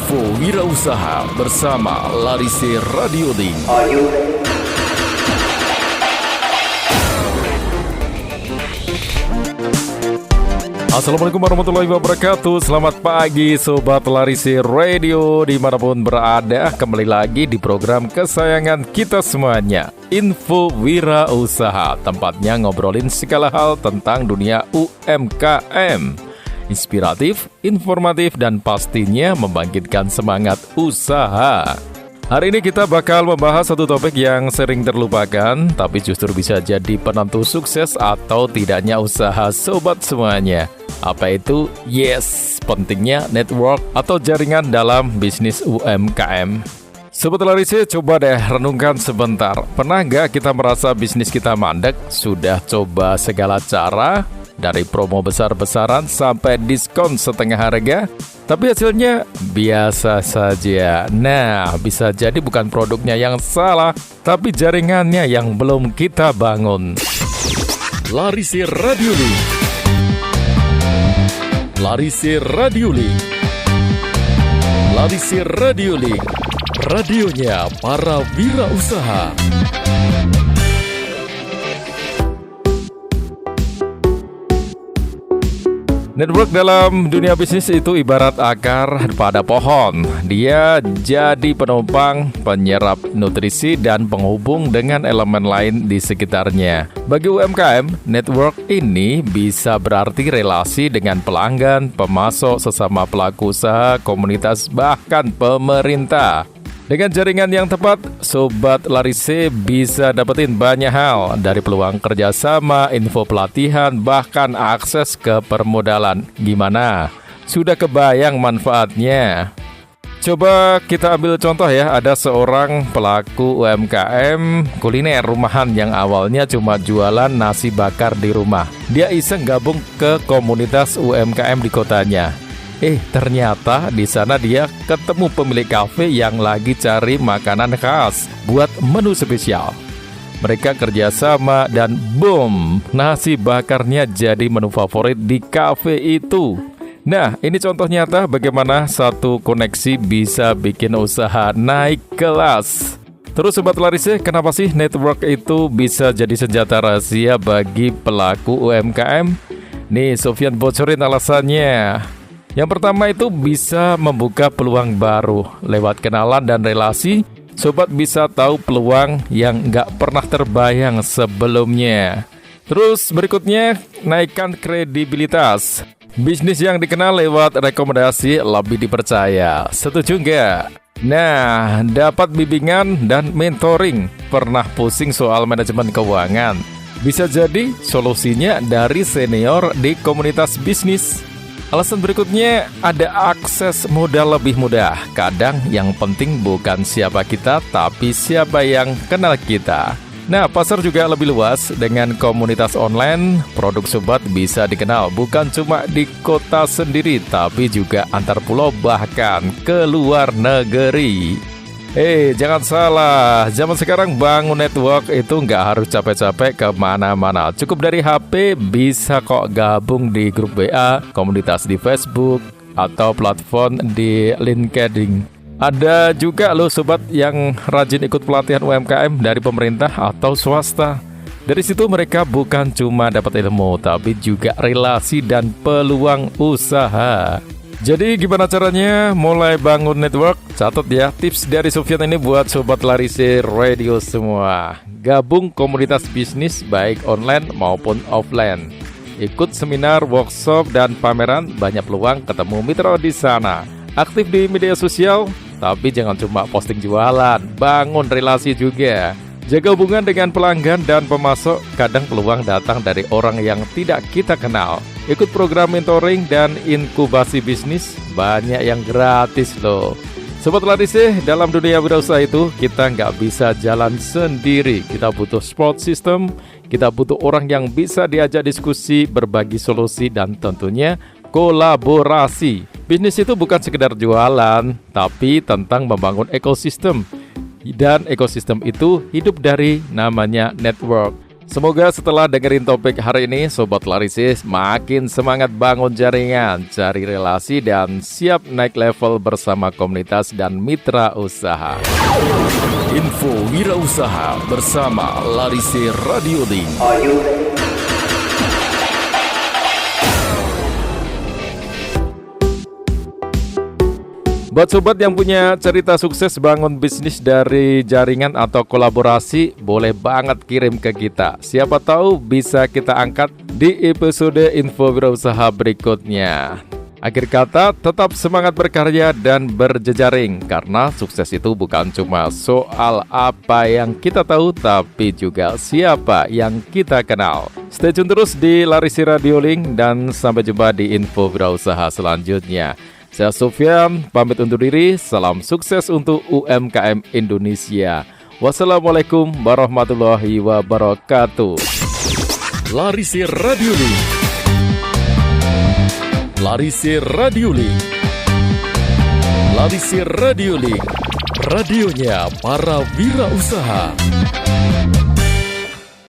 Info Wirausaha bersama Larise Radio Link. Assalamualaikum warahmatullahi wabarakatuh. Selamat pagi Sobat Larise Radio dimanapun berada. Kembali lagi di program kesayangan kita semuanya, Info Wirausaha. Tempatnya ngobrolin segala hal tentang dunia UMKM. Inspiratif, informatif, dan pastinya membangkitkan semangat usaha. Hari ini kita bakal membahas satu topik yang sering terlupakan, tapi justru bisa jadi penentu sukses atau tidaknya usaha sobat semuanya. Apa itu? Yes, pentingnya network atau jaringan dalam bisnis UMKM. Sobat Larise, coba deh renungkan sebentar. Pernah nggak kita merasa bisnis kita mandek? Sudah coba segala cara, dari promo besar-besaran sampai diskon setengah harga, tapi hasilnya biasa saja. Nah, bisa jadi bukan produknya yang salah, tapi jaringannya yang belum kita bangun. Larise Radio Link. Larise Radio Link. Larise Radio Link. Radionya para wirausaha. Network dalam dunia bisnis itu ibarat akar pada pohon. Dia jadi penopang, penyerap nutrisi, dan penghubung dengan elemen lain di sekitarnya. Bagi UMKM, network ini bisa berarti relasi dengan pelanggan, pemasok, sesama pelaku usaha, komunitas, bahkan pemerintah. Dengan jaringan yang tepat, Sobat Larise bisa dapetin banyak hal, dari peluang kerjasama, info pelatihan, bahkan akses ke permodalan. Gimana? Sudah kebayang manfaatnya? Coba kita ambil contoh ya, ada seorang pelaku UMKM kuliner rumahan yang awalnya cuma jualan nasi bakar di rumah. Dia iseng gabung ke komunitas UMKM di kotanya. Ternyata di sana dia ketemu pemilik kafe yang lagi cari makanan khas buat menu spesial. Mereka kerjasama dan boom, nasi bakarnya jadi menu favorit di kafe itu. Nah, ini contoh nyata bagaimana satu koneksi bisa bikin usaha naik kelas. Terus Sobat Larise, kenapa sih network itu bisa jadi senjata rahasia bagi pelaku UMKM? Nih, Sofyan bocorin alasannya. Yang pertama itu bisa membuka peluang baru. Lewat kenalan dan relasi, sobat bisa tahu peluang yang nggak pernah terbayang sebelumnya. Terus berikutnya, naikkan kredibilitas. Bisnis yang dikenal lewat rekomendasi lebih dipercaya. Setuju nggak? Nah, dapat bimbingan dan mentoring. Pernah pusing soal manajemen keuangan? Bisa jadi solusinya dari senior di komunitas bisnis. Alasan berikutnya, ada akses modal lebih mudah. Kadang yang penting bukan siapa kita, tapi siapa yang kenal kita. Nah, pasar juga lebih luas. Dengan komunitas online, produk sobat bisa dikenal bukan cuma di kota sendiri, tapi juga antar pulau, bahkan ke luar negeri. Jangan salah, zaman sekarang bangun network itu nggak harus capek-capek kemana-mana. Cukup dari HP, bisa kok gabung di grup WA, komunitas di Facebook, atau platform di LinkedIn. Ada juga loh sobat yang rajin ikut pelatihan UMKM dari pemerintah atau swasta. Dari situ mereka bukan cuma dapat ilmu, tapi juga relasi dan peluang usaha. Jadi gimana caranya mulai bangun network? Catat ya, tips dari Sofyan ini buat Sobat Larise Radio semua. Gabung komunitas bisnis baik online maupun offline. Ikut seminar, workshop, dan pameran, banyak peluang ketemu mitra di sana. Aktif di media sosial, tapi jangan cuma posting jualan, bangun relasi juga. Jaga hubungan dengan pelanggan dan pemasok, kadang peluang datang dari orang yang tidak kita kenal. Ikut program mentoring dan inkubasi bisnis, banyak yang gratis loh. Sobat Larise, dalam dunia wirausaha itu kita nggak bisa jalan sendiri. Kita butuh support system, kita butuh orang yang bisa diajak diskusi, berbagi solusi, dan tentunya kolaborasi. Bisnis itu bukan sekedar jualan, tapi tentang membangun ekosistem. Dan ekosistem itu hidup dari namanya network. Semoga setelah dengerin topik hari ini, Sobat Larisis makin semangat bangun jaringan, cari relasi, dan siap naik level bersama komunitas dan mitra usaha. Info wirausaha bersama Larisi Radio Link. Buat sobat yang punya cerita sukses bangun bisnis dari jaringan atau kolaborasi, boleh banget kirim ke kita. Siapa tahu bisa kita angkat di episode Info Wirausaha berikutnya. Akhir kata, tetap semangat berkarya dan berjejaring, karena sukses itu bukan cuma soal apa yang kita tahu, tapi juga siapa yang kita kenal. Stay tune terus di Larisi Radio Link, dan sampai jumpa di Info Wirausaha selanjutnya. Saya Sofyan, pamit undur diri. Salam sukses untuk UMKM Indonesia. Wassalamualaikum warahmatullahi wabarakatuh. Larisi Radio Link. Larisi Radio Link. Larisi Radio Link. Radionya para wirausaha.